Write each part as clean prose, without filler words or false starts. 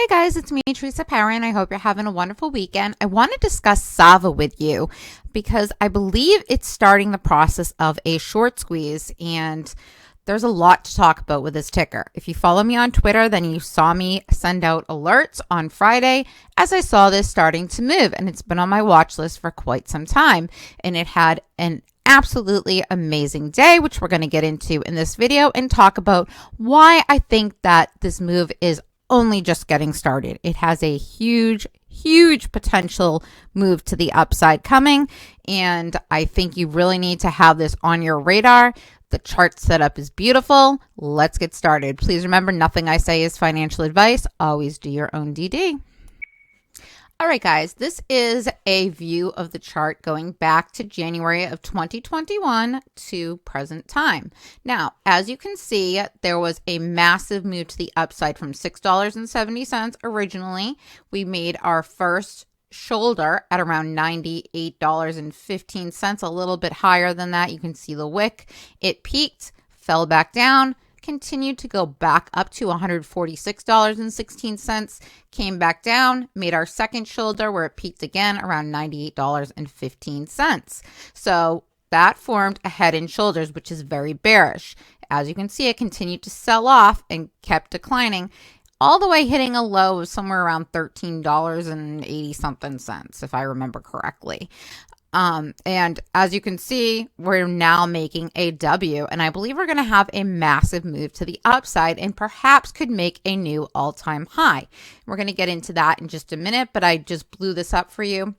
Hey guys, it's me, Teresa Power, and I hope you're having a wonderful weekend. I want to discuss SAVA with you because I believe it's starting the process of a short squeeze, and there's a lot to talk about with this ticker. If you follow me on Twitter, then you saw me send out alerts on Friday as I saw this starting to move, and it's been on my watch list for quite some time, and it had an absolutely amazing day, which we're going to get into in this video and talk about why I think that this move is only just getting started. It has a huge potential move to the upside coming, and I think you really need to have this on your radar. The chart setup is beautiful. Let's get started. Please remember, nothing I say is financial advice. Always do your own DD. All right, guys, this is a view of the chart going back to January of 2021 to present time. Now, as you can see, there was a massive move to the upside from $6.70 originally. We made our first shoulder at around $98.15, a little bit higher than that. You can see the wick. It peaked, fell back down, continued to go back up to $146.16, came back down, made our second shoulder where it peaked again around $98.15. So that formed a head and shoulders, which is very bearish. As you can see, it continued to sell off and kept declining, all the way hitting a low of somewhere around $13.80 something cents, if I remember correctly. And as you can see, we're now making a W, and I believe we're going to have a massive move to the upside and perhaps could make a new all-time high. We're going to get into that in just a minute, but I just blew this up for you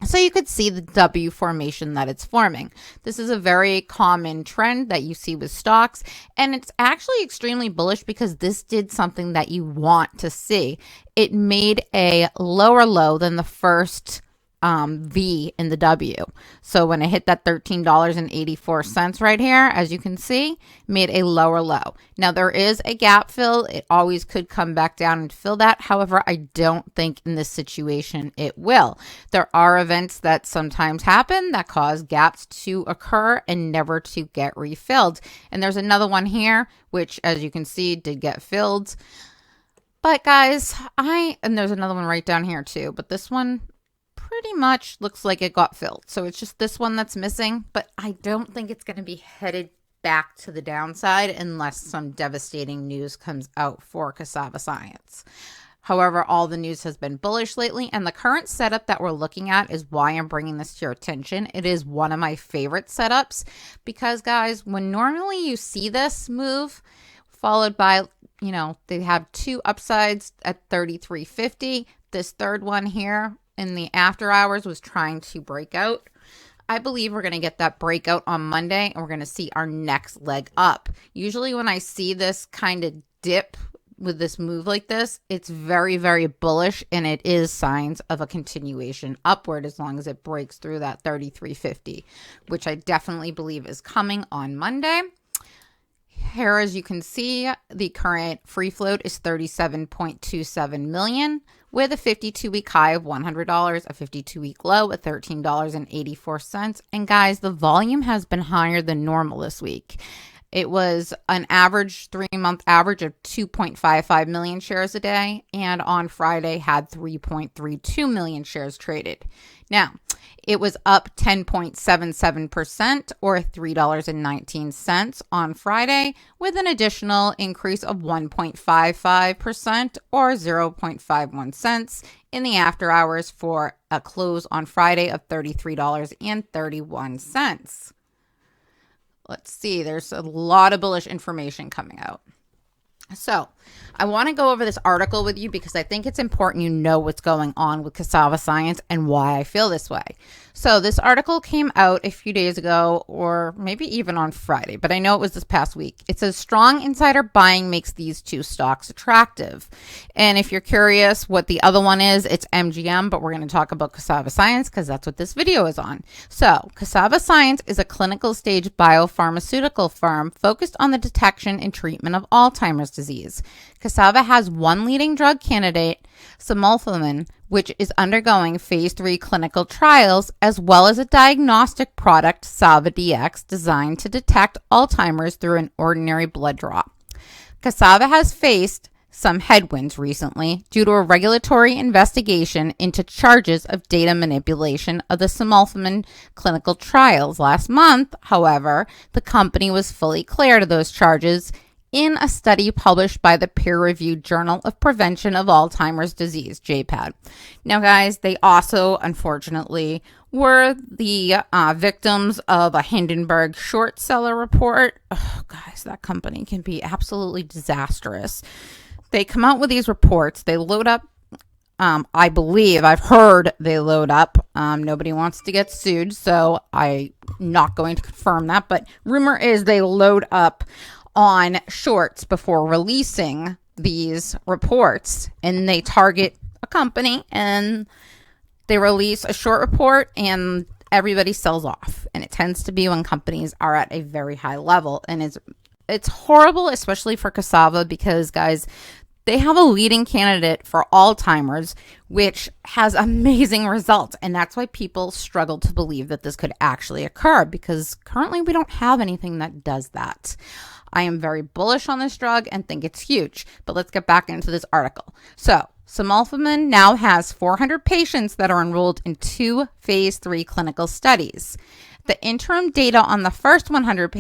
so you could see the W formation that it's forming. This is a very common trend that you see with stocks, and it's actually extremely bullish because this did something that you want to see. It made a lower low than the first V in the W. So when it hit that $13.84 right here, as you can see, made a lower low. Now there is a gap fill. It always could come back down and fill that. However, I don't think in this situation it will. There are events that sometimes happen that cause gaps to occur and never to get refilled. And there's another one here, which as you can see did get filled. But guys, and there's another one right down here too, but this one pretty much looks like it got filled. So it's just this one that's missing, but I don't think it's going to be headed back to the downside unless some devastating news comes out for SAVA Science. However, all the news has been bullish lately, and the current setup that we're looking at is why I'm bringing this to your attention. It is one of my favorite setups because, guys, when normally you see this move followed by, they have two upsides at 33.50. This third one here in the after hours was trying to break out. I believe we're going to get that breakout on Monday, and we're going to see our next leg up. Usually when I see this kind of dip with this move like this, it's very, very bullish, and it is signs of a continuation upward as long as it breaks through that 33.50, which I definitely believe is coming on Monday. Here, as you can see, the current free float is 37.27 million with a 52-week high of $100, a 52-week low at $13.84. And guys, the volume has been higher than normal this week. It was an average 3-month average of 2.55 million shares a day, and on Friday had 3.32 million shares traded. Now, it was up 10.77% or $3.19 on Friday, with an additional increase of 1.55% or 0.51 cents in the after hours for a close on Friday of $33.31. Let's see, there's a lot of bullish information coming out. So I want to go over this article with you because I think it's important you know what's going on with SAVA Science and why I feel this way. So this article came out a few days ago, or maybe even on Friday, but I know it was this past week. It says strong insider buying makes these two stocks attractive. And if you're curious what the other one is, it's MGM, but we're going to talk about SAVA Science because that's what this video is on. So SAVA Science is a clinical stage biopharmaceutical firm focused on the detection and treatment of Alzheimer's disease. SAVA has one leading drug candidate, simulfilmin, which is undergoing phase 3 clinical trials, as well as a diagnostic product, SAVA DX, designed to detect Alzheimer's through an ordinary blood draw. SAVA has faced some headwinds recently due to a regulatory investigation into charges of data manipulation of the simulfirmin clinical trials. Last month, however, the company was fully cleared of those charges in a study published by the peer-reviewed Journal of Prevention of Alzheimer's Disease, JPAD. Now, guys, they also, unfortunately, were the victims of a Hindenburg short seller report. Oh, guys, that company can be absolutely disastrous. They come out with these reports. They load up. I believe, I've heard they load up. Nobody wants to get sued, so I'm not going to confirm that. But rumor is they load up on shorts before releasing these reports, and they target a company and they release a short report and everybody sells off. And it tends to be when companies are at a very high level, and it's horrible, especially for SAVA, because, guys, they have a leading candidate for Alzheimer's, which has amazing results. And that's why people struggle to believe that this could actually occur, because currently we don't have anything that does that. I am very bullish on this drug and think it's huge. But let's get back into this article. So, simulfirmin now has 400 patients that are enrolled in 2 phase 3 clinical studies. The interim data on the first 100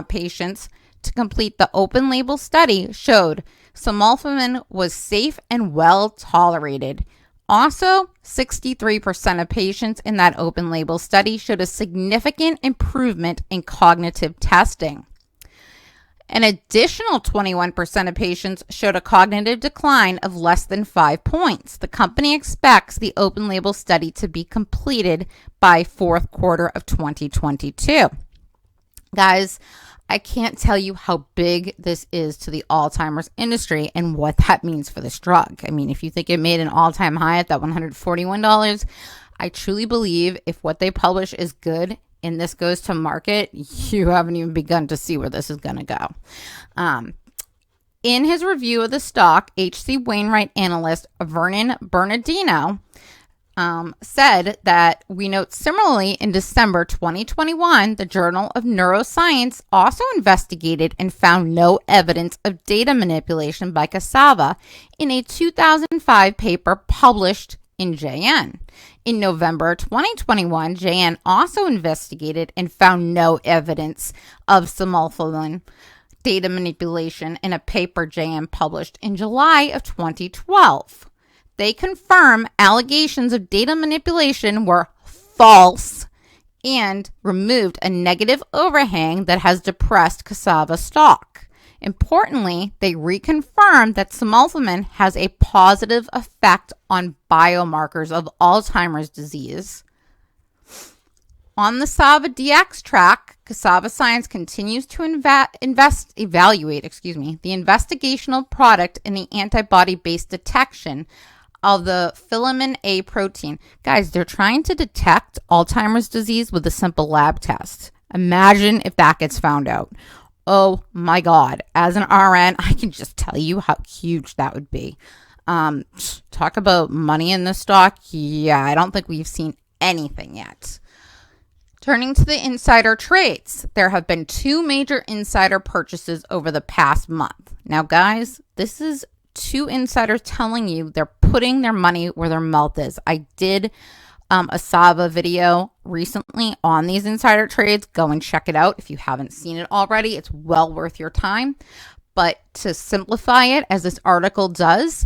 patients to complete the open label study showed simulfirmin was safe and well tolerated. Also, 63% of patients in that open label study showed a significant improvement in cognitive testing. An additional 21% of patients showed a cognitive decline of less than 5 points. The company expects the open label study to be completed by fourth quarter of 2022. Guys, I can't tell you how big this is to the Alzheimer's industry and what that means for this drug. I mean, if you think it made an all-time high at that $141, I truly believe if what they publish is good and this goes to market, you haven't even begun to see where this is going to go. In his review of the stock, H.C. Wainwright analyst Vernon Bernardino said that we note similarly in December 2021, the Journal of Neuroscience also investigated and found no evidence of data manipulation by SAVA in a 2005 paper published in JN. In November 2021, JN also investigated and found no evidence of simulfirmin data manipulation in a paper JN published in July of 2012. They confirm allegations of data manipulation were false and removed a negative overhang that has depressed SAVA stock. Importantly, they reconfirmed that simulfirmin has a positive effect on biomarkers of Alzheimer's disease. On the SAVA DX track, SAVA Science continues to evaluate the investigational product in the antibody-based detection of the filamin A protein. Guys, they're trying to detect Alzheimer's disease with a simple lab test. Imagine if that gets found out. Oh my God. As an RN, I can just tell you how huge that would be. Talk about money in the stock. Yeah, I don't think we've seen anything yet. Turning to the insider trades, there have been 2 major insider purchases over the past month. Now, guys, this is 2 insiders telling you they're putting their money where their mouth is. I did a SAVA video recently on these insider trades. Go and check it out if you haven't seen it already. It's well worth your time. But to simplify it, as this article does,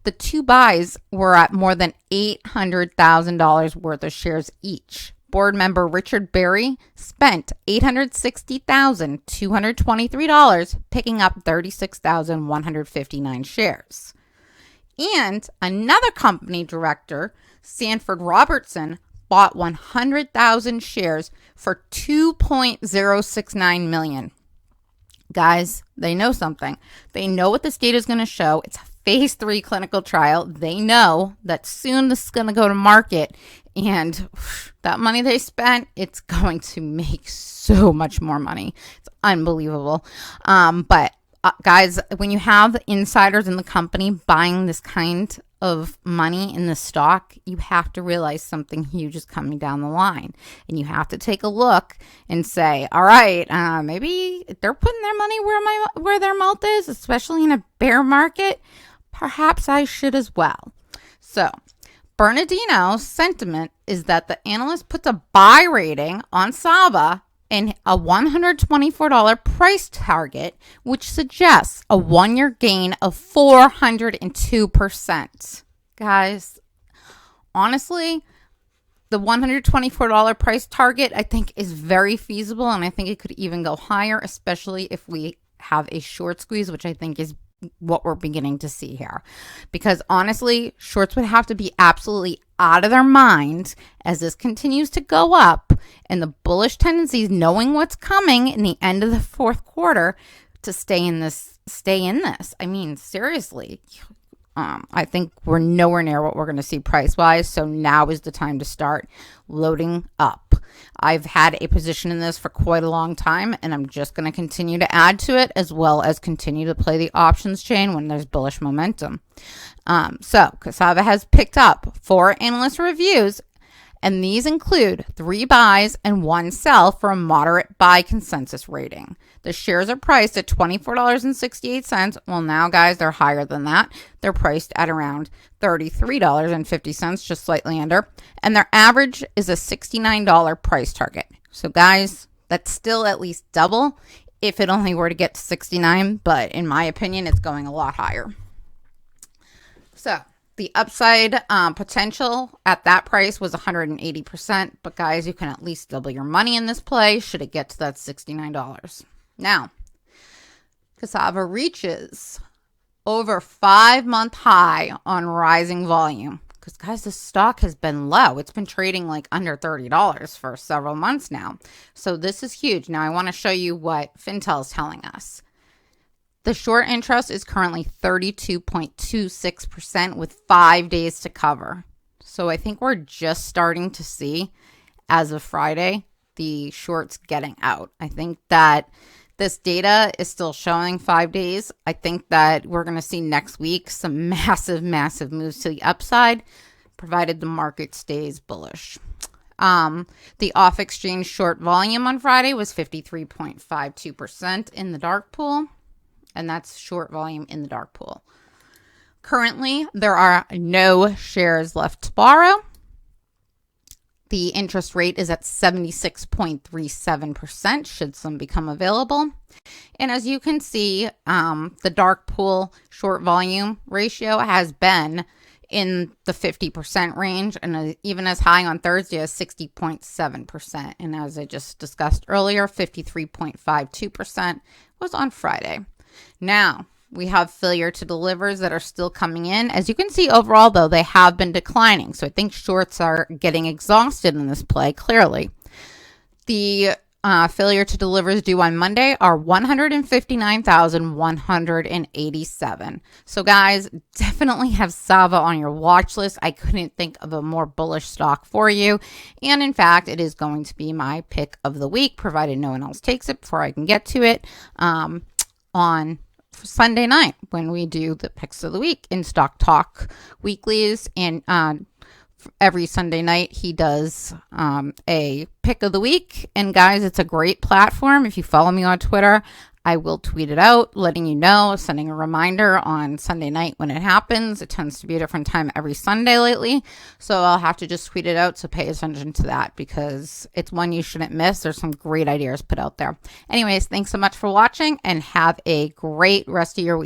the 2 buys were at more than $800,000 worth of shares each. Board member Richard Berry spent $860,223 picking up 36,159 shares. And another company director, Sanford Robertson, bought 100,000 shares for $2.069 million. Guys, they know something. They know what this data is going to show. It's a phase 3 clinical trial. They know that soon this is going to go to market, and that money they spent, it's going to make so much more money. It's unbelievable. But guys, when you have insiders in the company buying this kind of money in the stock, you have to realize something huge is coming down the line. And you have to take a look and say, all right, maybe they're putting their money where their mouth is, especially in a bear market. Perhaps I should as well. So Bernardino's sentiment is that the analyst puts a buy rating on SAVA and a $124 price target, which suggests a 1-year gain of 402%. Guys, honestly, the $124 price target I think is very feasible, and I think it could even go higher, especially if we have a short squeeze, which I think is what we're beginning to see here. Because honestly, shorts would have to be absolutely out of their mind as this continues to go up, and the bullish tendencies, knowing what's coming in the end of the fourth quarter, to stay in this. I mean, seriously, I think we're nowhere near what we're going to see price wise. So now is the time to start loading up. I've had a position in this for quite a long time, and I'm just going to continue to add to it, as well as continue to play the options chain when there's bullish momentum. So SAVA has picked up 4 analyst reviews, and these include 3 buys and 1 sell for a moderate buy consensus rating. The shares are priced at $24.68. Well, now, guys, they're higher than that. They're priced at around $33.50, just slightly under. And their average is a $69 price target. So, guys, that's still at least double if it only were to get to 69. But in my opinion, it's going a lot higher. So the upside potential at that price was 180%. But, guys, you can at least double your money in this play should it get to that $69. Now, SAVA reaches over 5-month high on rising volume. Because, guys, the stock has been low. It's been trading like under $30 for several months now. So this is huge. Now, I want to show you what Fintel is telling us. The short interest is currently 32.26% with 5 days to cover. So I think we're just starting to see, as of Friday, the shorts getting out. I think that this data is still showing 5 days. I think that we're going to see next week some massive moves to the upside, provided the market stays bullish. The off-exchange short volume on Friday was 53.52% in the dark pool, and that's short volume in the dark pool. Currently, there are no shares left to borrow. The interest rate is at 76.37% should some become available. And as you can see, the dark pool short volume ratio has been in the 50% range, and even as high on Thursday as 60.7%. And as I just discussed earlier, 53.52% was on Friday. Now, we have failure to delivers that are still coming in. As you can see, overall, though, they have been declining. So I think shorts are getting exhausted in this play, clearly. The failure to delivers due on Monday are 159,187. So, guys, definitely have SAVA on your watch list. I couldn't think of a more bullish stock for you. And, in fact, it is going to be my pick of the week, provided no one else takes it before I can get to it, on Sunday night when we do the picks of the week in Stock Talk weeklies. And every Sunday night he does a pick of the week. And guys, it's a great platform. If you follow me on Twitter, I will tweet it out, letting you know, sending a reminder on Sunday night when it happens. It tends to be a different time every Sunday lately, so I'll have to just tweet it out, so pay attention to that because it's one you shouldn't miss. There's some great ideas put out there. Anyways, thanks so much for watching, and have a great rest of your week.